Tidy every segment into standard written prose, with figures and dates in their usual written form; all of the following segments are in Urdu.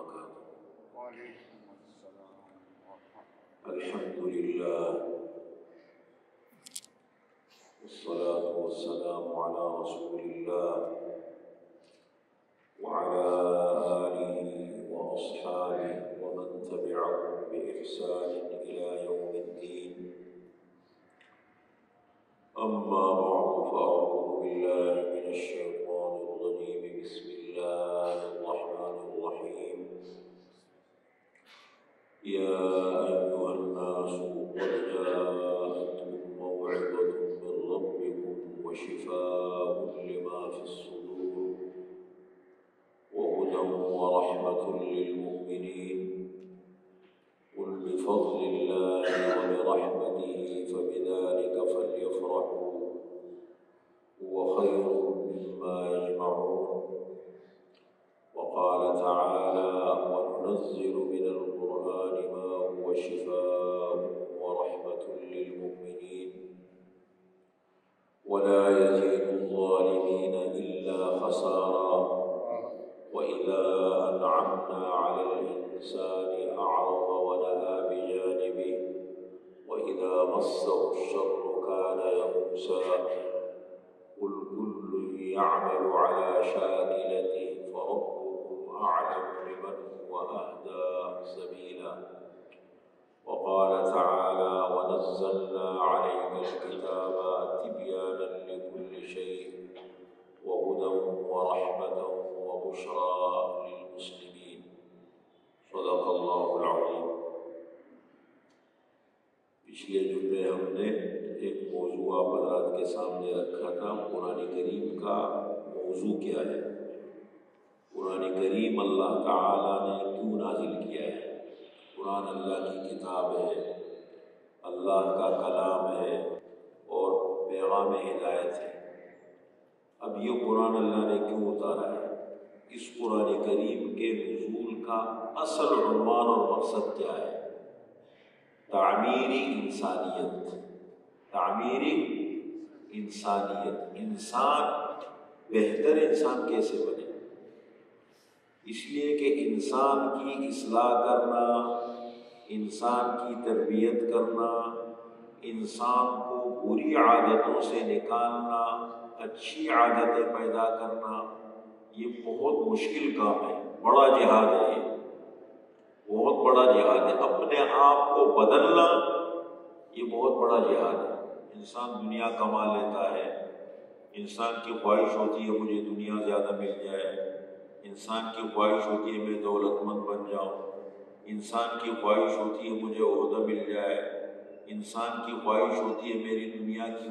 وبركاته. وعليكم السلام ورحمة الله. الحمد لله والصلاة والسلام على رسول الله وعلى آله وأصحابه ومن تبعهم بإحسان إلى يوم الدين. أما بعد فأعوذ بالله من الشيطان الرجيم. بسم الله الرحمن الرحيم. يا أيها الناس قد جاءتكم موعظة من ربكم وشفاء لما في الصدور وهدى ورحمة للمؤمنين. قل بفضل الله وبرحمته فبذلك فليفرحوا هو خير مما يجمعون. وقال تعالى وننزل من القرآن ما هو شفاء ورحمة للمؤمنين ولا يزيد الظالمين إلا خسارا. وإذا أنعمنا على الإنسان أعرض ونأى بجانبه وإذا مسه الشر كان يئوسا. قل كل يعمل على شاكلته فربكم أعلم بمن هو أهدى سبيلا. وقال تعالى ونزلنا عليك الكتاب تبيانا لكل شيء وهدى ورحمة وبشرى للمسلمين. صدق الله العظيم. پچھلے جمعے ہم نے ایک موضوع آپ حضرات کے سامنے رکھا تھا، قرآن کریم کا موضوع کیا ہے، قرآن کریم اللہ تعالیٰ نے کیوں نازل کیا ہے۔ قرآن اللہ کی کتاب ہے، اللہ کا کلام ہے اور پیغام ہدایت ہے۔ اب یہ قرآن اللہ نے کیوں اتارا ہے، اس قرآن کریم کے نزول کا اصل عنوان اور مقصد کیا ہے؟ تعمیری انسانیت، تعمیری انسانیت، انسان بہتر انسان کیسے بنے؟ اس لیے کہ انسان کی اصلاح کرنا، انسان کی تربیت کرنا، انسان کو بری عادتوں سے نکالنا، اچھی عادتیں پیدا کرنا، یہ بہت مشکل کام ہے، بڑا جہاد ہے، یہ بہت بڑا جہاد ہے۔ اپنے آپ کو بدلنا یہ بہت بڑا جہاد ہے۔ انسان دنیا کما لیتا ہے، انسان کی خواہش ہوتی ہے مجھے دنیا زیادہ مل جائے، انسان کی خواہش ہوتی ہے میں دولت مند بن جاؤں، انسان کی خواہش ہوتی ہے مجھے عہدہ مل جائے، انسان کی خواہش ہوتی ہے میری دنیا کی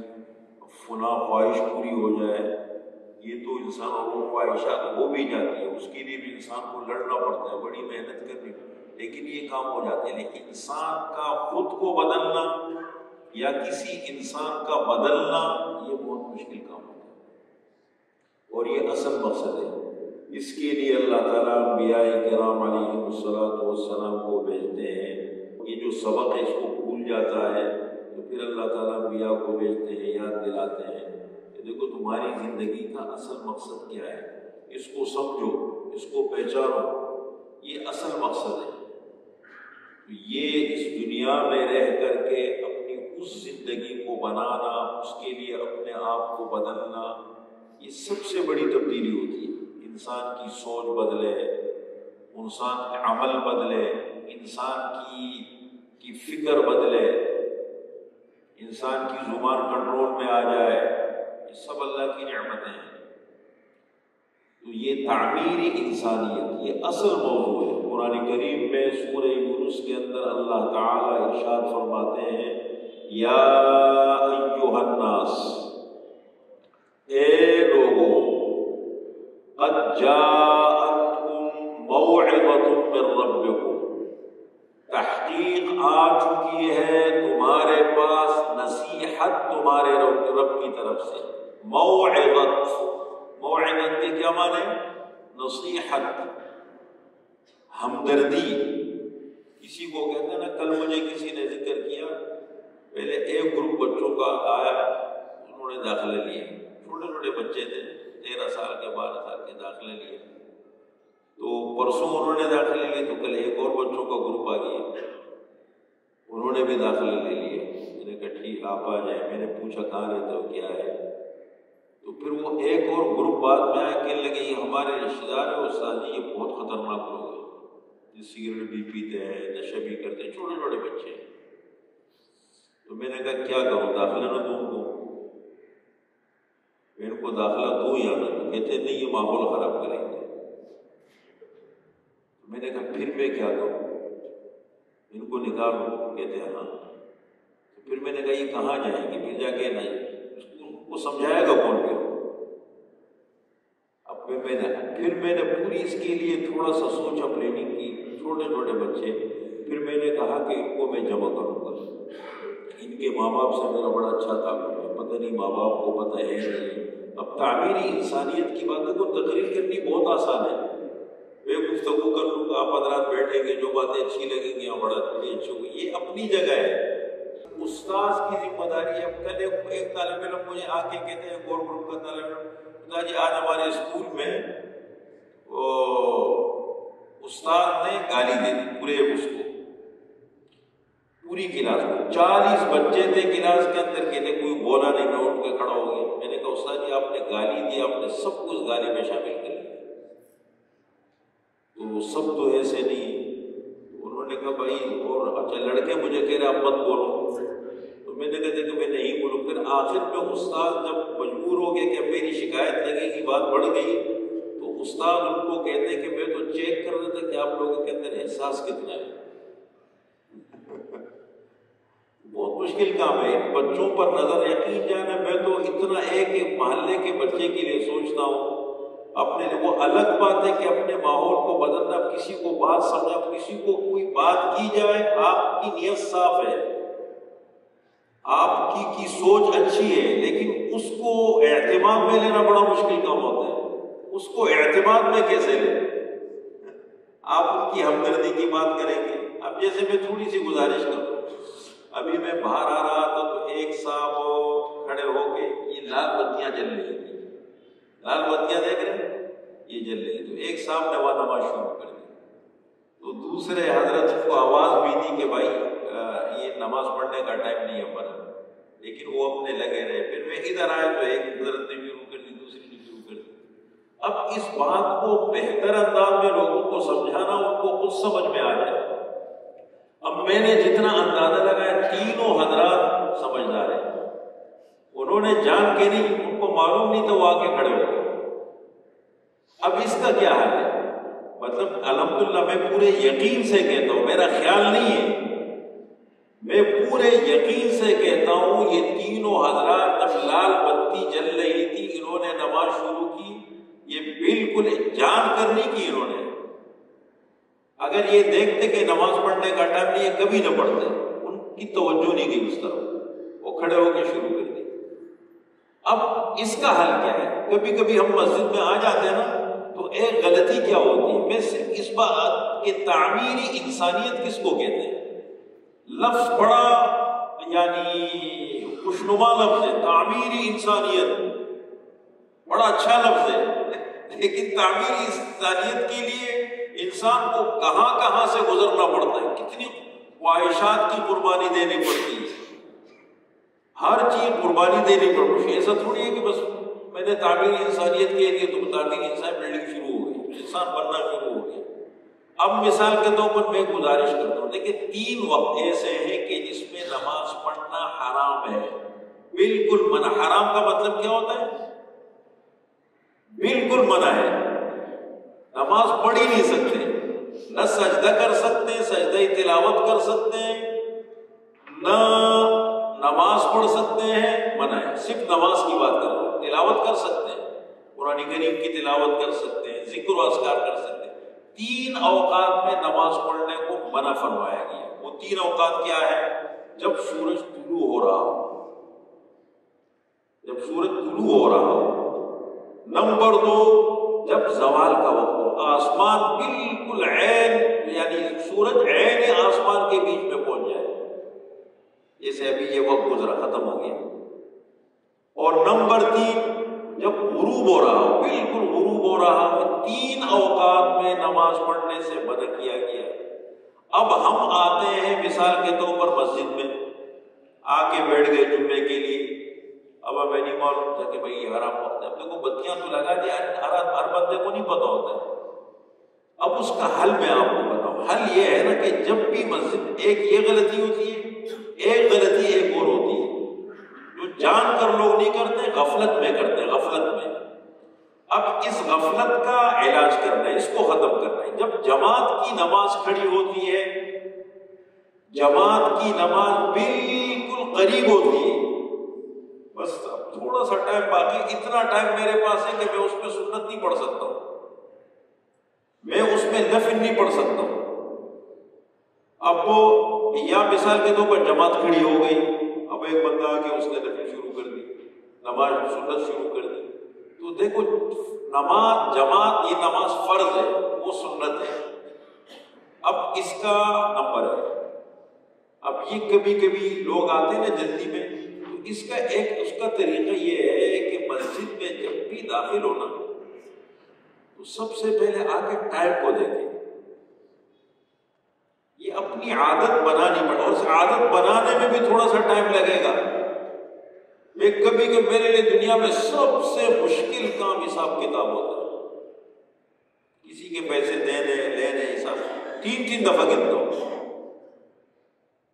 فلاں خواہش پوری ہو جائے۔ یہ تو انسان اور وہ خواہشات ہو بھی جاتی ہے، اس کے لیے بھی انسان کو لڑنا پڑتا ہے، بڑی محنت کرنی پڑتی ہے، لیکن یہ کام ہو جاتے ہیں۔ لیکن انسان کا خود کو بدلنا یا کسی انسان کا بدلنا یہ بہت مشکل کام ہوتا ہے، اور یہ اصل مقصد ہے۔ اس کے لیے اللہ تعالیٰ انبیاء کرام علیہم السلام کو بھیجتے ہیں۔ یہ جو سبق ہے اس کو بھول جاتا ہے تو پھر اللہ تعالیٰ انبیاء کو بھیجتے ہیں، یاد دلاتے ہیں کہ دیکھو تمہاری زندگی کا اصل مقصد کیا ہے، اس کو سمجھو، اس کو پہچانو، یہ اصل مقصد ہے۔ تو یہ اس دنیا میں رہ کر کے اپنی اس زندگی کو بنانا، اس کے لیے اپنے آپ کو بدلنا، یہ سب سے بڑی تبدیلی ہوتی ہے۔ انسان کی سوچ بدلے، انسان کے عمل بدلے، انسان کی فکر بدلے، انسان کی زبان کنٹرول میں آ جائے، یہ سب اللہ کی نعمتیں ہیں۔ تو یہ تعمیری انسانیت یہ اصل موضوع ہے۔ قرآن کریم میں سورہ یونس کے اندر اللہ تعالی ارشاد فرماتے ہیں یا ایھا الناس، اے لوگوں، قد جاءتکم موعظۃ من ربکم، تحقیق آ چکی ہے تمہارے پاس نصیحت تمہارے رب کی طرف سے۔ موعظت، موعظت کے کیا معنی؟ نصیحت، ہمدردی۔ کسی کو کہتے ہیں نا، کل مجھے کسی نے ذکر کیا، پہلے ایک گروپ بچوں کا آیا، انہوں نے داخلے لیے، چھوٹے چھوٹے بچے تھے، 13 سال کے 12 سال کے داخلے لیے۔ تو پرسوں انہوں نے داخلے لی تو کل ایک اور بچوں کا گروپ آ گیا، انہوں نے بھی داخلے لے لیے۔ میں نے کہا ٹھیک آپ آ جائیں۔ میں نے پوچھا کہاں رہتے ہو، کیا ہے؟ تو پھر وہ ایک اور گروپ بعد میں آیا، کہنے لگے یہ ہمارے رشتے دار ہیں استاد جی، یہ بہت خطرناک لوگ ہیں، یہ سگریٹ بھی پیتے ہیں، نشہ بھی کرتے ہیں، چھوٹے چھوٹے بچے ہیں۔ تو میں نے کہا کیا کروں، داخلہ نہ دوں کو؟ میں ان کو داخلہ دوں یا نہ دوں؟ کہتے نہیں یہ ماحول خراب کریں گے۔ میں نے کہا پھر میں کیا کروں، ان کو نکالوں؟ کہتے ہیں ہاں۔ تو پھر میں نے کہا یہ کہاں جائیں گے؟ پھر جا کے نہیں ان کو سمجھائے گا کون؟ پھر میں نے پوری اس کے لیے تھوڑا سا سوچا، پلاننگ کی، چھوٹے چھوٹے بچے۔ پھر میں نے کہا کہ ان کو میں جمع کروں گا، ان کے ماں باپ سے میرا بڑا اچھا تعلق ہے، پتہ نہیں ماں باپ کو پتہ ہے نہیں۔ اب تعمیری انسانیت کی باتوں کو تقریر کرنی بہت آسان ہے، میں گفتگو کر لوں گا، آپ حضرات بیٹھیں گے، جو باتیں اچھی لگیں گی بڑی اچھی ہوگی، یہ اپنی جگہ ہے۔ استاذ کی ذمہ داری ہے۔ کل ایک طالب علم مجھے آ کے کہتے ہیں، گور گروپ کا طالب علم، جی آج ہمارے اسکول میں استاد نے گالی دے دی پورے اس کو، پوری کلاس میں 40 بچے تھے کلاس کے اندر، کہتے کوئی بولا نہیں، میں اٹھ کے کھڑا ہو گیا۔ میں نے کہا استاد جی آپ نے گالی دی، آپ نے سب کچھ گالی میں شامل کر لیا، تو سب تو ایسے نہیں۔ انہوں نے کہا بھائی، اور اچھا لڑکے مجھے کہہ رہے آپ مت بولو، تو میں نے کہا کہ میں نہیں بولوں۔ پھر آخر میں استاد جب مجبور ہو گیا کہ میری شکایت لگے گی، بات بڑھ گئی، تو استاد ان کو کہتے کہ میں تو چیک کر رہا تھا کہ آپ لوگوں کے اندر احساس کتنا ہے۔ بہت مشکل کام ہے بچوں پر نظر یقین جانا۔ میں تو اتنا ایک محلے کے بچے کے لیے سوچتا ہوں اپنے لیے۔ وہ الگ بات ہے کہ اپنے ماحول کو بدلنا، کسی کو بات سمجھا، کسی کو کوئی بات کی جائے، آپ کی نیت صاف ہے، آپ کی سوچ اچھی ہے، لیکن اس کو اعتماد میں لینا بڑا مشکل کام ہوتا ہے۔ اس کو اعتماد میں کیسے لیں؟ آپ ان کی ہمدردی کی بات کریں گے۔ اب جیسے میں تھوڑی سی گزارش کروں، ابھی میں باہر آ رہا تھا تو ایک صاحب کھڑے ہو کے، یہ لال بتیاں جل رہی تھی، لال بتیاں دیکھ رہے ہیں یہ جل رہی، تو ایک صاحب نے وہ نماز شروع کر دی، تو دوسرے حضرت کو آواز بھی دی کہ بھائی یہ نماز پڑھنے کا ٹائم نہیں ہے ہمارا، لیکن وہ اپنے لگے رہے۔ پھر میں ادھر آیا تو ایک حضرت نے شروع کر دی، دوسری نے شروع کر دی۔ اب اس بات کو بہتر انداز میں لوگوں کو سمجھانا، ان کو خود سمجھ میں آ جائے۔ اب میں نے جتنا اندازہ لگایا، تینوں حضرات سمجھدار ہیں، انہوں نے جان کے نہیں، ان کو معلوم نہیں تو وہ آ کے کھڑے ہو گئے۔ اب اس کا کیا حل ہے؟ مطلب الحمدللہ میں پورے یقین سے کہتا ہوں، میرا خیال نہیں ہے، میں پورے یقین سے کہتا ہوں یہ تینوں حضرات جب لال بتی جل رہی تھی انہوں نے نماز شروع کی، یہ بالکل جان کر نہیں کی انہوں نے۔ اگر یہ دیکھتے کہ نماز پڑھنے کا ٹائم نہیں ہے کبھی نہ پڑھتے، ان کی توجہ نہیں گئی اس طرف، وہ کھڑے ہو کے شروع کر دی۔ اب اس کا حل کیا ہے؟ کبھی کبھی ہم مسجد میں آ جاتے ہیں نا، تو ایک غلطی کیا ہوتی ہے، میں صرف اس بات کہ تعمیری انسانیت کس کو کہتے ہیں؟ لفظ بڑا یعنی خوشنما لفظ ہے، تعمیری انسانیت بڑا اچھا لفظ ہے، لیکن تعمیری انسانیت کے لیے انسان کو کہاں کہاں سے گزرنا پڑتا ہے، کتنی خواہشات کی قربانی دینی پڑتی ہے، ہر چیز قربانی دینی پڑتی ہے۔ ایسا تھوڑی ہے کہ بس میں نے تعمیری انسانیت کے لیے تو تعمیری انسان بلڈنگ شروع ہو گئی، انسان بننا شروع ہو گیا۔ اب مثال کے طور پر میں گزارش کرتا ہوں، دیکھیں 3 وقت ایسے ہیں کہ جس میں نماز پڑھنا حرام ہے، بالکل منع۔ حرام کا مطلب کیا ہوتا ہے؟ بالکل منع ہے، نماز پڑھ ہی نہیں سکتے، نہ سجدہ کر سکتے، سجدہ تلاوت کر سکتے ہیں، نہ نماز پڑھ سکتے ہیں، منع ہے۔ صرف نماز کی بات کر رہا ہوں، تلاوت کر سکتے ہیں، قرآن کریم کی تلاوت کر سکتے ہیں، ذکر و اذکار کر سکتے ہیں۔ 3 اوقات میں نماز پڑھنے کو منع فرمایا گیا۔ وہ 3 اوقات کیا ہے؟ جب سورج طلوع ہو رہا ہو، جب سورج طلوع ہو رہا ہو۔ نمبر 2، جب زوال کا وقت ہو، آسمان بالکل عین یعنی سورج عین آسمان کے بیچ میں پہنچ جائے، جیسے ابھی یہ وقت گزرا ختم ہو گیا۔ اور نمبر 3، جب غروب ہو رہا ہو، بالکل غروب ہو رہا ہو۔ 3 اوقات میں نماز پڑھنے سے منع کیا گیا۔ اب ہم آتے ہیں مثال کے طور پر مسجد میں آ کے بیٹھ گئے جمعے کے لیے، اب ہمیں نہیں معلوم تھا کہ بھائی یہ حرام وقت ہے، اب دیکھو بتیاں تو لگا دی، ہر بندے کو نہیں پتا ہوتا ہے۔ اب اس کا حل میں آپ کو بتاؤں، حل یہ ہے نا کہ جب بھی مسجد، ایک یہ غلطی ہوتی ہے، ایک غلطی ایک اور ہوتی ہے جو جان کر لوگ نہیں کرتے، غفلت میں کرتے، غفلت میں۔ اب اس غفلت کا علاج کرنا ہے، اس کو ختم کرنا ہے۔ جب جماعت کی نماز کھڑی ہوتی ہے، جماعت کی نماز بالکل قریب ہوتی ہے، بس اب تھوڑا سا ٹائم باقی، اتنا ٹائم میرے پاس ہے کہ میں اس میں سنت نہیں پڑھ سکتا ہوں، میں اس میں نفل نہیں پڑھ سکتا ہوں۔ اب وہ یا مثال کے طور پر جماعت کھڑی ہو گئی، اب ایک بندہ آ کے اس نے نفل شروع کر دی، نماز سنت شروع کر دی، تو دیکھو نماز جماعت، یہ نماز فرض ہے، وہ سنت ہے۔ اب اس کا نمبر ہے، اب یہ کبھی کبھی لوگ آتے ہیں نا جلدی میں، تو اس کا طریقہ یہ ہے کہ مسجد میں جب بھی داخل ہونا تو سب سے پہلے آ کے ٹائم کو دیکھیں، یہ اپنی عادت بنانی پڑے، اور اس عادت بنانے میں بھی تھوڑا سا ٹائم لگے گا۔ میں کبھی میرے لیے دنیا میں سب سے مشکل کام حساب کتاب ہوتا ہے، کسی کے پیسے دینے لینے حساب 3 دفعہ گنتا ہوں،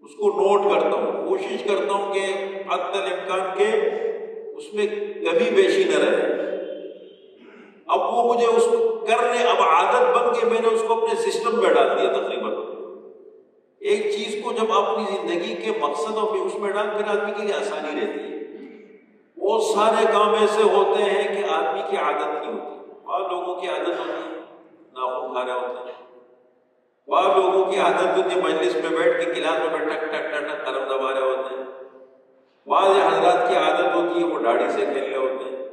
اس کو نوٹ کرتا ہوں، کوشش کرتا ہوں کہ حد الامکان کے اس میں کبھی بیشی نہ رہے۔ اب وہ مجھے اس کو کرنے، اب عادت بن کے میں نے اس کو اپنے سسٹم میں ڈال دیا تقریباً۔ ایک چیز کو جب اپنی زندگی کے مقصد اور اس میں ڈال، پھر آدمی کے لیے آسانی رہتی ہے۔ بہت سارے کام ایسے ہوتے ہیں کہ آدمی کی عادت نہیں ہوتی، بعض لوگوں کی عادت ہوتی ہے ناخن کھا رہے ہوتے ہیں، بعض لوگوں کی عادت ہوتی ہے مجلس میں بیٹھ کے کلاس میں ٹک ٹک ٹک ٹک قلم دبا رہے ہوتے ہیں، بعض حضرات کی عادت ہوتی ہے وہ داڑھی سے کھیل رہے ہوتے ہیں،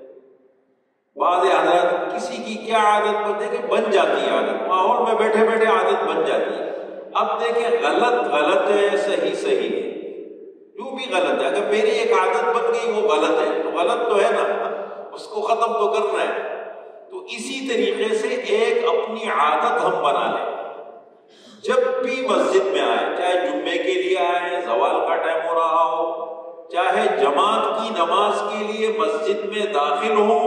بعض حضرات کسی کی کیا عادت ہوتی ہے کہ بن جاتی ہے عادت، ماحول میں بیٹھے بیٹھے عادت بن جاتی ہے۔ اب دیکھیں غلط غلط ہے، صحیح صحیح ہے، جو بھی غلط ہے، اگر میری ایک عادت بن گئی وہ غلط ہے تو غلط تو ہے نا، اس کو ختم تو کرنا ہے۔ تو اسی طریقے سے ایک اپنی عادت ہم بنا لیں، جب بھی مسجد میں آئے، چاہے جمعے کے لیے آئے، زوال کا ٹائم ہو رہا ہو، چاہے جماعت کی نماز کے لیے مسجد میں داخل ہو،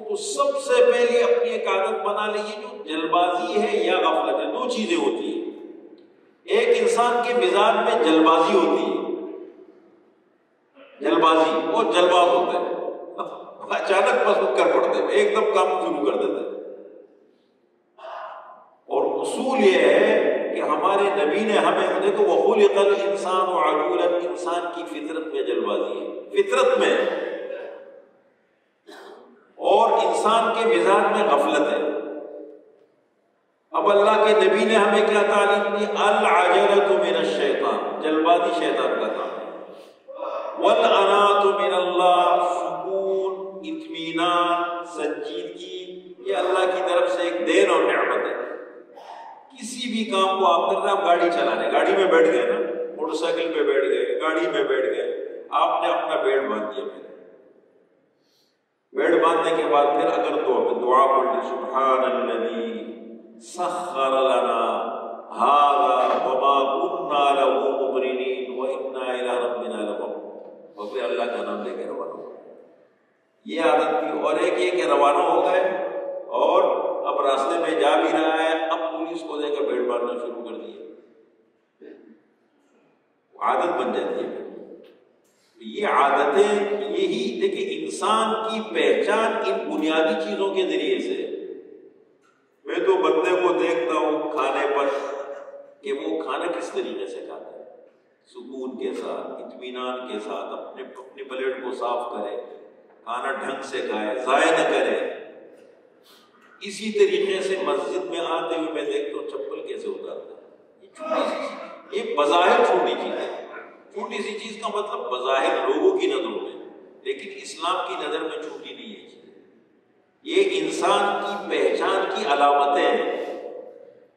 تو سب سے پہلے اپنی ایک عادت بنا لیں۔ جو جلد بازی ہے یا غفلت ہے، دو چیزیں ہوتی ہیں، ایک انسان کے مزاج میں جلد بازی ہوتی ہے، جلد بازی وہ جلد باز ہوتا ہے، اچانک مسجد کر پڑتے ہیں، ایک دم کام شروع کر دیتے ہیں۔ اور اصول یہ ہے کہ ہمارے نبی نے ہمیں دیکھو وَخُلِقَ الْإِنسَانُ عَجُولًا، انسان کی فطرت میں جلد بازی ہے، فطرت میں، اور انسان کے مزاج میں غفلت ہے۔ اب اللہ کے نبی نے ہمیں کیا تعلیم دی؟ العجلۃ من الشیطان، جلد بازی شیطان کا کام ہے، والانات من اللہ، سکون، اطمینان، سنجیدگی، یہ اللہ کی طرف سے ایک دین اور نعمت ہے۔ کسی بھی کام کو آپ کر رہے ہیں، آپ گاڑی چلا رہے ہیں، گاڑی میں بیٹھ گئے نا، موٹر سائیکل پہ بیٹھ گئے، گاڑی میں بیٹھ گئے، آپ نے اپنا بیلٹ باندھ دیا، بیلٹ باندھنے کے بعد پھر اگر تو دعا پڑھ لی، سبحان الذی سخر لنا هذا وما كنا له مقرنين وانا الى ربنا لمنقلبون، اور پھر اللہ کا نام لے کے روانہ ہو، یہ عادت تھی۔ اور ایک یہ کہ روانہ ہو گئے اور اب راستے میں جا بھی رہا ہے، اب پولیس کو دے کر بیلٹ باندھنا شروع کر دیا، عادت بن جاتی ہے۔ یہ عادتیں، یہی دیکھیں انسان کی پہچان ان بنیادی چیزوں کے ذریعے سے۔ میں تو بندے کو دیکھتا ہوں کھانے پر کہ وہ کھانا کس طریقے سے کھاتا ہے، سکون کے ساتھ، اطمینان کے ساتھ، اپنی پلیٹ کو صاف کرے، کھانا ڈھنگ سے کھائے، ضائع نہ کرے۔ اسی طریقے سے مسجد میں آتے ہوئے میں دیکھتا ہوں چپل کیسے اتارتا ہے، یہ چھوٹی سی چیز، یہ بظاہر چھوٹی چیز ہے، چھوٹی سی چیز کا مطلب بظاہر لوگوں کی نظروں میں، لیکن اسلام کی نظر میں چھوٹی نہیں ہے چیز، یہ انسان کی پہچان کی علامتیں ہیں،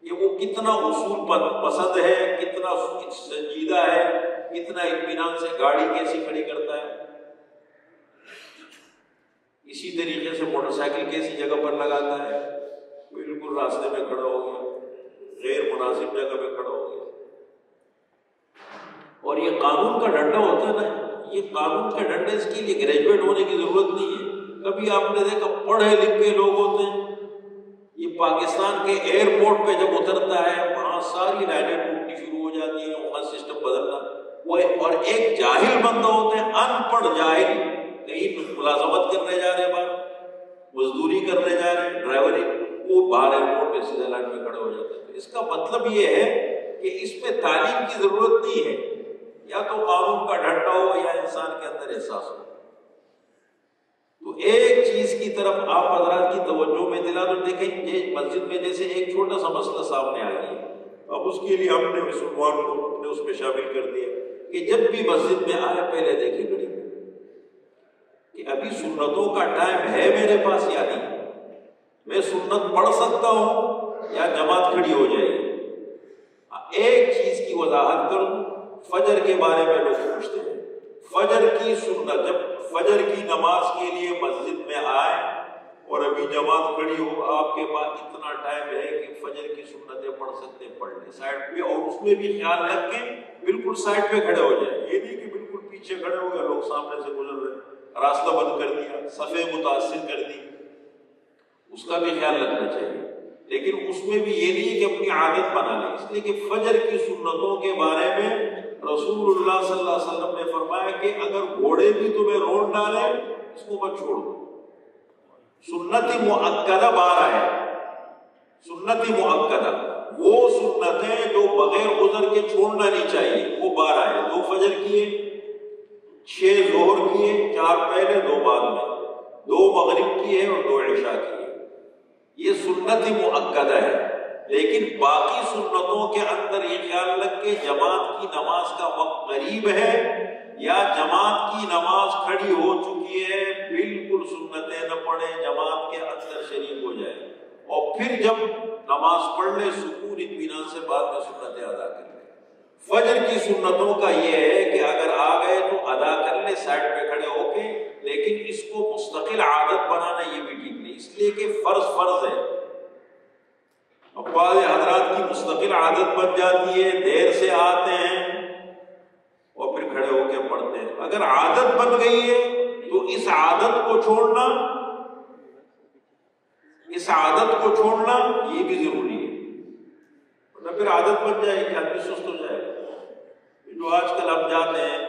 یہ وہ کتنا اصول پسند ہے، کتنا سنجیدہ ہے، کتنا اطمینان سے گاڑی کیسی کھڑی کرتا ہے، اسی طریقے سے موٹر سائیکل کیسی جگہ پر لگاتا ہے، بالکل بالکل راستے میں کھڑا ہو گیا، غیر مناسب جگہ پہ کھڑا ہو گیا. اور یہ قانون کا ڈنڈا ہوتا ہے نا، یہ قانون کا ڈنڈا اس کے لیے گریجویٹ ہونے کی ضرورت نہیں ہے. کبھی آپ نے دیکھا پڑھے لکھے لوگ ہوتے ہیں، یہ پاکستان کے ایئرپورٹ پہ جب اترتا ہے وہاں ساری لائنیں ٹوٹنی شروع ہو جاتی ہیں، وہاں سسٹم بدلنا. وہ اور ایک جاہل بندہ ہوتے ہیں، ان پڑھ جاہل، کہیں ملازمت کرنے جا رہے، باہر مزدوری کرنے جا رہے، ڈرائیوری، وہ باہر ایئرپورٹ پہ سیدھے لائن میں کھڑے ہو جاتے ہیں. اس کا مطلب یہ ہے کہ اس میں تعلیم کی ضرورت نہیں ہے، یا تو قانون کا ڈنڈا ہو یا انسان کے اندر احساس ہو. تو ایک چیز کی طرف آپ حضرات کی توجہ میں دلا دو. دیکھیں یہ مسجد میں جیسے ایک چھوٹا سا مسئلہ سامنے آ گیا، اب اس کے لیے ہم نے مسلمان کو اپنے اس میں شامل کر دیا کہ جب بھی مسجد میں آئے پہلے دیکھیں گھڑی میں کہ ابھی سنتوں کا ٹائم ہے میرے پاس یا نہیں، میں سنت پڑھ سکتا ہوں یا جماعت کھڑی ہو جائے گی. ایک چیز کی وضاحت کروں، فجر کے بارے میں لوگ پوچھتے ہیں. فجر کی سنت، جب فجر کی نماز کے لیے مسجد میں آئے اور ابھی جماعت کھڑی ہو، آپ کے پاس اتنا ٹائم ہے کہ فجر کی سنتیں پڑھ سکتے ہیں، پڑھ لیں سائڈ پہ، اور اس میں بھی خیال رکھ کے بالکل سائڈ پہ کھڑے ہو جائیں. یہ نہیں کہ بالکل پیچھے کھڑے ہو گئے، لوگ سامنے سے گزر رہے، راستہ بند کر دیا، صفیں متاثر کر دی. اس کا بھی خیال رکھنا چاہیے، لیکن اس میں بھی یہ نہیں کہ اپنی عادت بنا لیں. اس لیے کہ فجر کی سنتوں کے بارے میں رسول اللہ صلی اللہ علیہ وسلم نے فرمایا کہ اگر گھوڑے بھی تمہیں روڈ ڈالے اس کو مت چھوڑ دو. سنت مؤکدہ 12 ہے، سنت مؤکدہ وہ سنتیں جو بغیر عذر کے چھوڑنا نہیں چاہیے، وہ 12 ہے. 2 فجر کیے، 6 ظہر کیے، 4 پہلے 2 بعد میں، 2 مغرب کیے اور 2 عشاء کیے. یہ سنت مؤکدہ ہے. لیکن باقی سنتوں کے اندر یہ خیال رکھ کے جماعت کی نماز کا وقت قریب ہے یا جماعت کی نماز کھڑی ہو چکی ہے، بالکل سنتیں نہ پڑھے، جماعت کے اندر شریک ہو جائے، اور پھر جب نماز پڑھ لے سکون اطمینان سے بعد میں سنتیں ادا کر لے. فجر کی سنتوں کا یہ ہے کہ اگر آ گئے تو ادا کر لے سائڈ پہ کھڑے ہو کے، لیکن اس کو مستقل عادت بنانا یہ بھی ٹھیک نہیں، اس لیے کہ فرض ہے. اب بعض حضرات کی مستقل عادت بن جاتی ہے، دیر سے آتے ہیں اور پھر کھڑے ہو کے پڑھتے ہیں. اگر عادت بن گئی ہے تو اس عادت کو چھوڑنا یہ بھی ضروری ہے، ورنہ پھر عادت بن جائے کہ آدمی سست ہو جائے. جو آج کل ہم جاتے ہیں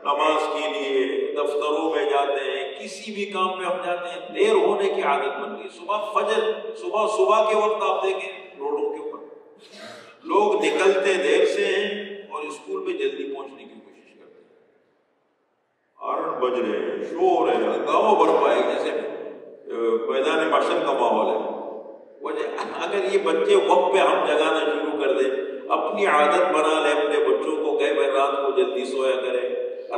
نماز کے لیے، دفتروں میں جاتے ہیں، کسی بھی کام پہ ہم جاتے ہیں، دیر ہونے کی عادت بن گئی. صبح کے وقت آپ دیکھیں روڈوں کے اوپر لوگ نکلتے دیر سے ہیں اور اسکول میں جلدی پہنچنے کی کوشش کرتے ہیں. ہارن بج رہے ہیں، شور ہے، ہنگامہ برپا ہے، جیسے میدان محشر کا ماحول ہے. اگر یہ بچے وقت پہ ہم جگانا شروع کر دیں، اپنی عادت بنا لیں اپنے بچوں کو کہ بھائی رات کو جلدی سویا کریں،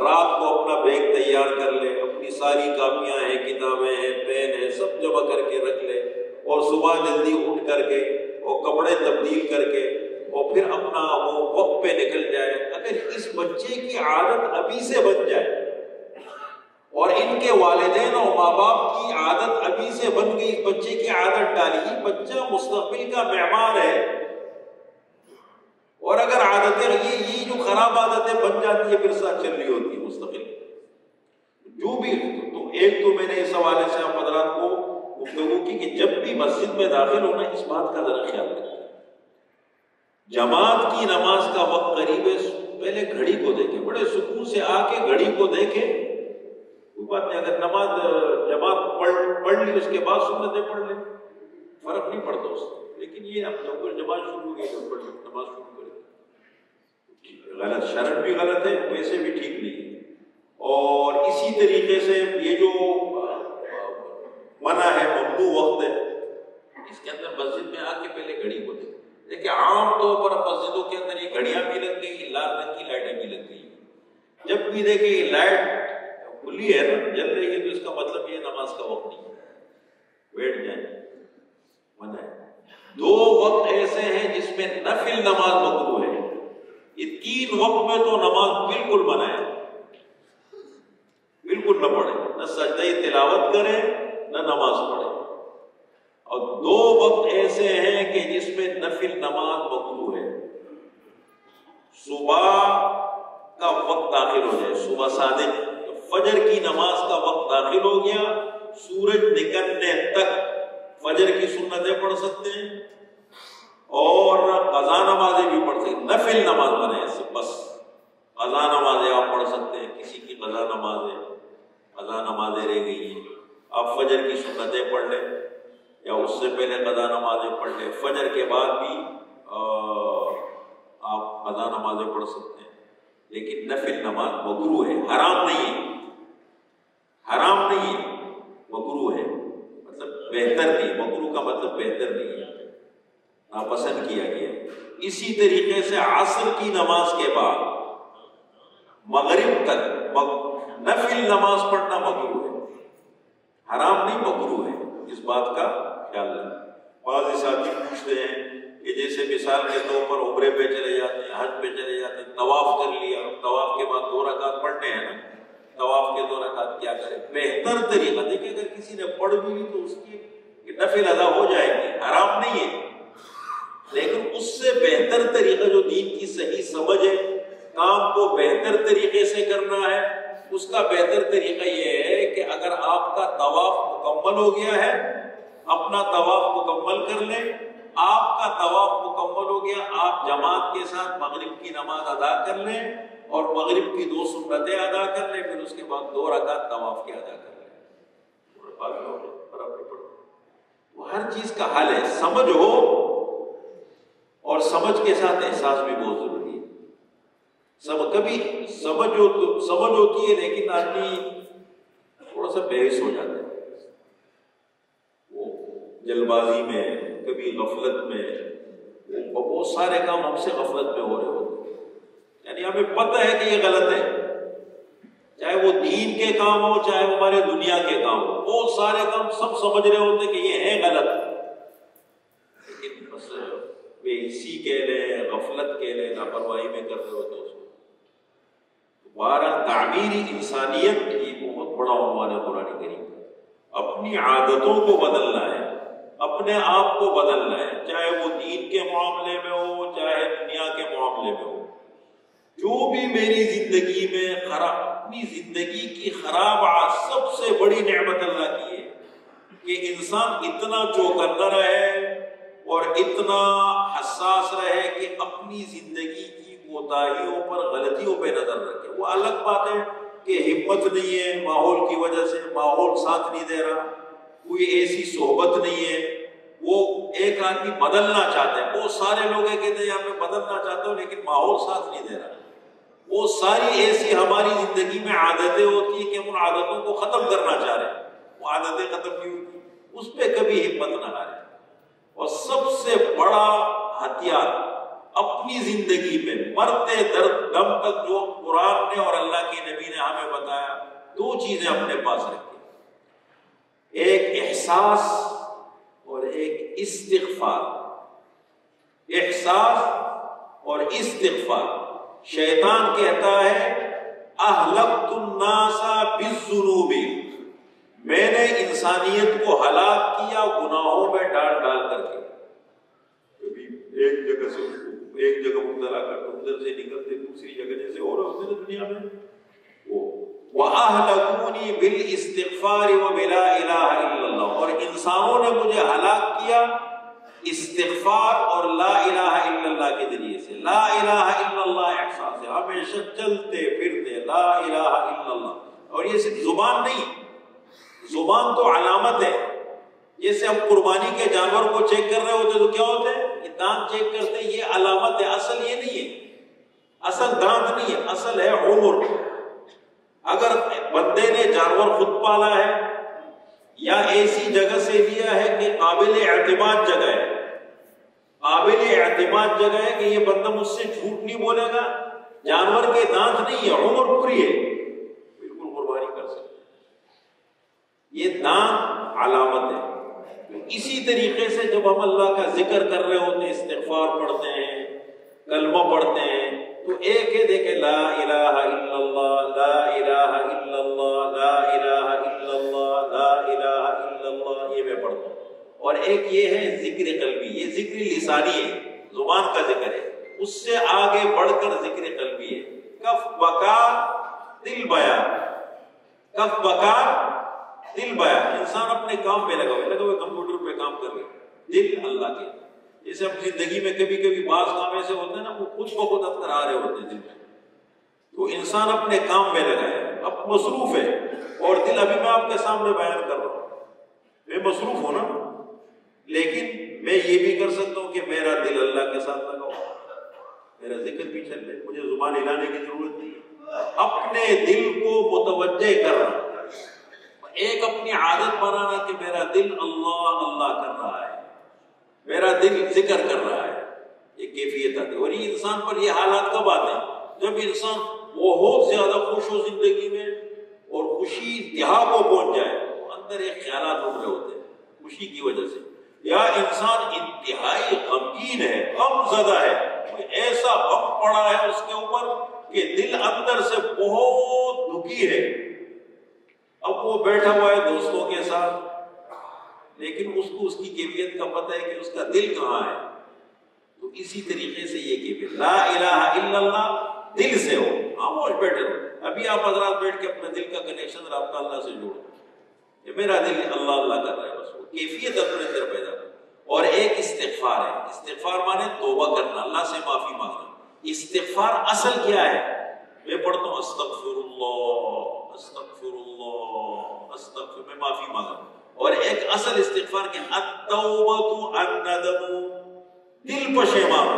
رات کو اپنا بیگ تیار کر لیں، اپنی ساری کاپیاں ہیں، کتابیں ہیں، پین ہیں، سب جمع کر کے رکھ لیں، اور صبح جلدی اٹھ کر کے اور کپڑے تبدیل کر کے اور پھر اپنا وہ وقت پہ نکل جائے. اگر اس بچے کی عادت ابھی سے بن جائے اور ان کے والدین اور ماں باپ کی عادت ابھی سے بن گئی، اس بچے کی عادت ڈالی، بچہ مستقبل کا معمار ہے. اور اگر عادتیں یہ جو خراب عادتیں بن جاتی ہے پھر ساتھ چل رہی ہوتی ہے مستقل جو بھی. تو ایک تو میں نے اس حوالے سے آپ حضرات کو گفتگو کی کہ جب بھی مسجد میں داخل ہونا اس بات کا ذرا خیال رکھیں. جماعت کی نماز کا وقت قریب ہے، پہلے گھڑی کو دیکھیں، بڑے سکون سے آ کے گھڑی کو دیکھیں، کوئی بات نہیں. اگر نماز جماعت پڑھ لی اس کے بعد سنتیں پڑھ لیں، فرق نہیں پڑتا اس سے. لیکن یہ اب جب جماعت شروع ہو گئی تو نماز شروع کریں، غلط، شرط بھی غلط ہے، ویسے بھی ٹھیک نہیں ہے. اور اسی طریقے سے یہ جو منع ہے، ممنوع وقت ہے، اس کے اندر مسجد میں آ کے پہلے گھڑی کو دیکھیں. دیکھیں عام طور پر مسجدوں کے اندر یہ گھڑیاں بھی لگ گئی، لال رنگ کی لائٹیں بھی لگ گئی. جب بھی دیکھیں یہ لائٹ کھلی ہے نا، جل رہی ہے، تو اس کا مطلب یہ نماز کا وقت نہیں ہے، بیٹھ جائیں. منع ہے. 2 وقت ایسے ہیں جس میں نفل نماز مکروہ ہے. یہ 3 وقت میں تو نماز بالکل منع ہے، بالکل نہ پڑھیں، نہ سجدہ تلاوت کریں، نہ نماز پڑھیں. اور 2 وقت ایسے ہیں کہ جس میں نفل نماز مکروہ ہے. صبح کا وقت داخل ہو جائے، صبح صادق فجر کی نماز کا وقت داخل ہو گیا، سورج نکلنے تک فجر کی سنتیں پڑھ سکتے ہیں اور قضا نمازیں بھی پڑھ سکتے ہیں. نفل نماز بنے بس قضا نمازیں آپ پڑھ سکتے ہیں. کسی کی قضا نمازیں رہ گئی ہیں، آپ فجر کی سنتیں پڑھ لیں یا اس سے پہلے قضا نمازیں پڑھ لیں. فجر کے بعد بھی آپ قضا نمازیں پڑھ سکتے ہیں. لیکن نفل نماز مکروہ ہے، حرام نہیں ہے. حرام نہیں ہے، مکروہ ہے، مطلب بہتر نہیں. مکروہ کا مطلب بہتر نہیں ہے، ناپسند کیا گیا. اسی طریقے سے عصر کی نماز کے بعد مغرب تک نفل نماز پڑھنا مکروہ ہے، حرام نہیں مکروہ ہے. اس بات کا خیال رکھیں. بعض ساتھی پوچھتے ہیں کہ جیسے مثال کے طور پر عمرے پہ چلے جاتے ہیں، حج پہ چلے جاتے ہیں، طواف کر لیا، طواف کے بعد 2 رکعت پڑھنے ہیں نا، طواف کے 2 رکعت کیا کریں؟ بہتر طریقہ دیکھیں، اگر کسی نے پڑھ بھی لی تو اس کی نفل ادا ہو جائے گی، حرام نہیں ہے. لیکن اس سے بہتر طریقہ جو دین کی صحیح سمجھ ہے، کام کو بہتر طریقے سے کرنا ہے، اس کا بہتر طریقہ یہ ہے کہ اگر آپ کا طواف مکمل ہو گیا ہے، اپنا طواف مکمل کر لیں. آپ کا طواف مکمل ہو گیا، آپ جماعت کے ساتھ مغرب کی نماز ادا کر لیں اور مغرب کی 2 سنتیں ادا کر لیں، پھر اس کے بعد 2 رکعت طواف کی ادا کر لیں. وہ ہر چیز کا حل ہے. سمجھ ہو اور سمجھ کے ساتھ احساس بھی بہت ضروری ہے. کبھی سمجھ ہوتی ہے لیکن آدمی تھوڑا سا بےحس ہو جاتا ہے، وہ جلد بازی میں، کبھی غفلت میں. بہت سارے کام ہم سے غفلت میں ہو رہے ہوتے ہیں، یعنی ہمیں پتہ ہے کہ یہ غلط ہے، چاہے وہ دین کے کام ہو چاہے ہمارے دنیا کے کام ہو. بہت سارے کام سب سمجھ رہے ہوتے کہ یہ ہے غلط، لیکن بس بے حسی کہہ لیں، غفلت کہہ لیں، لاپرواہی میں کر رہے ہوتے اس کو. بہرحال تعمیری انسانیت یہ بہت بڑا عنوان ہے قرآن کریم کا. اپنی عادتوں کو بدلنا ہے، اپنے آپ کو بدلنا ہے، چاہے وہ دین کے معاملے میں ہو چاہے دنیا کے معاملے میں ہو. جو بھی میری زندگی میں اپنی زندگی کی خراب سب سے بڑی نعمت اللہ کی ہے کہ انسان اتنا چوکنا رہے اور اتنا حساس رہے کہ اپنی زندگی کی کوتاہیوں پر، غلطیوں پہ نظر رکھے. وہ الگ بات ہے کہ ہمت نہیں ہے ماحول کی وجہ سے، ماحول ساتھ نہیں دے رہا، کوئی ایسی صحبت نہیں ہے، وہ ایک آدمی بدلنا چاہتا ہے. بہت سارے لوگ کہتے ہیں میں بدلنا چاہتا ہوں لیکن ماحول ساتھ نہیں دے رہا. وہ ساری ایسی ہماری زندگی میں عادتیں ہوتی ہیں کہ ہم ان عادتوں کو ختم کرنا چاہ رہے ہیں. وہ عادتیں ختم نہیں ہوتی، اس پہ کبھی ہمت نہ ہارے. اور سب سے بڑا ہتھیار اپنی زندگی میں مرتے دم تک جو قرآن نے اور اللہ کے نبی نے ہمیں بتایا، 2 چیزیں اپنے پاس رکھیں، ایک احساس اور ایک استغفار. احساس اور استغفار. شیطان کہتا ہے اہلکت الناس بالذنوب، میں نے انسانیت کو ہلاک کیا گناہوں میں ڈال کر کے. کبھی ایک جگہ سے ایک جگہ مبتلا کرتے، ادھر سے نکلتے دوسری جگہ، جیسے اور ہوتے ہیں دنیا میں. وَأَهْلَكُونِي بِالْإِسْتِغْفَارِ وَبِلَا إِلَٰهَ إِلَّا اللَّهُ، اور انسانوں نے مجھے ہلاک کیا استغفار اور لا الہ الا اللہ کے ذریعے سے. لا الہ الا اللہ احساس ہے، ہمیشہ چلتے پھرتے لا الہ الا اللہ. اور یہ صرف زبان نہیں، زبان تو علامت ہے. جیسے ہم قربانی کے جانور کو چیک کر رہے ہوتے تو کیا ہوتے ہیں؟ یہ دانت چیک کرتے ہیں، یہ علامت ہے، اصل یہ نہیں ہے، اصل دانت نہیں ہے، اصل ہے عمر. اگر بندے نے جانور خود پالا ہے یا ایسی جگہ سے لیا ہے کہ قابل اعتماد جگہ ہے، قابل اعتماد جگہ ہے کہ یہ بندہ مجھ سے جھوٹ نہیں بولے گا، جانور کے دانت نہیں ہے، عمر پوری ہے، بالکل قربانی کر سکتے. یہ دانت علامت ہے. اسی طریقے سے جب ہم اللہ کا ذکر کر رہے ہوتے ہیں، استغفار پڑھتے ہیں، کلمہ پڑھتے ہیں، تو ایک ہے دیکھیں لا الہ الا اللہ، لا الہ الا اللہ، لا الہ الا اللہ، لا الہ الا اللہ، یہ میں پڑھتا ہوں. اور ایک یہ ہے ذکر قلبی، یہ ذکر لسانی ہے، زبان کا ذکر ہے، اس سے آگے بڑھ کر ذکر قلبی ہے۔ کف بکار دل بیان، کف بکار دل بیان، انسان اپنے کام پہ لگا ہوئے کمپیوٹر پہ کام کر رہے، دل اللہ کے۔ جیسے ہم زندگی میں کبھی کبھی بعض کام ایسے ہوتے ہیں نا، وہ خود بخود اندر آ رہے ہوتے ہیں دل میں، تو انسان اپنے کام میں لگا ہے، اب مصروف ہے، اور دل ابھی میں آپ کے سامنے بیان کر رہا ہوں، میں مصروف ہوں نا، لیکن میں یہ بھی کر سکتا ہوں کہ میرا دل اللہ کے ساتھ لگا ہو، میرا ذکر بھی چل رہے، مجھے زبان ہلانے کی ضرورت نہیں ہے، اپنے دل کو متوجہ کرنا، ایک اپنی عادت بنانا کہ میرا دل اللہ اللہ کر رہا ہے، میرا دل ذکر کر رہا ہے، یہ کیفیت آتی ہے۔ اور یہ انسان پر یہ حالات کب آتے ہیں؟ جب انسان بہت زیادہ خوش ہو زندگی میں اور خوشی انتہا کو پہنچ جائے، تو اندر ایک خیالات اٹھ رہے ہوتے ہیں خوشی کی وجہ سے، یا انسان انتہائی غمگین ہے، غم زدہ ہے، ایسا غم پڑا ہے اس کے اوپر کہ دل اندر سے بہت دکھی ہے، اب وہ بیٹھا ہوا ہے دوستوں کے ساتھ، لیکن اس کو اس کی کیفیت کا پتہ ہے کہ اس کا دل کہاں ہے۔ تو اسی طریقے سے یہ کیفیت لا الہ الا اللہ دل سے ہو، خاموش بیٹھے ہو، ابھی آپ حضرات بیٹھ کے اپنے دل کا کنیکشن رابطہ اللہ سے جوڑو، یہ میرا دل اللہ اللہ کر رہا ہے، بس وہ کیفیت اپنے اندر پیدا ہو۔ اور ایک استغفار ہے، استغفار مانے توبہ کرنا، اللہ سے معافی مانگنا۔ استغفار اصل کیا ہے؟ میں پڑھتا ہوں استغفر اللہ استغفر اللہ استغفر، میں معافی مانگا، اور ایک اصل استغفار کہ التوبۃ الندم، دل پشیمان،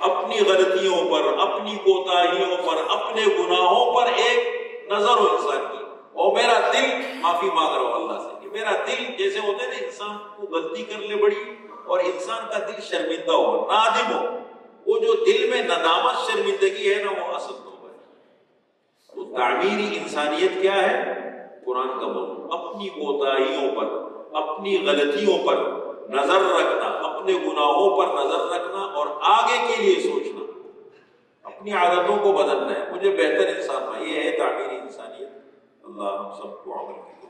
اپنی غلطیوں پر، اپنی کوتاہیوں پر، اپنے گناہوں پر ایک نظر ہو انسان کی، اور میرا دل معافی مانگ رہا ہو اللہ سے، کہ میرا دل جیسے ہوتے ہیں نا انسان کو غلطی کر لے بڑی اور انسان کا دل شرمندہ ہو، نادم ہو، وہ جو دل میں ندامت شرمندگی ہے نا، وہ اصل توبہ ہے۔ تو تعمیری انسانیت کیا ہے؟ قرآن کا موضوع، اپنی کوتاہیوں پر، اپنی غلطیوں پر نظر رکھنا، اپنے گناہوں پر نظر رکھنا اور آگے کے لیے سوچنا، اپنی عادتوں کو بدلنا ہے، مجھے بہتر انسان بننا، یہ ہے تعمیری انسانیت۔ اللہ ہم سب کو عمل کی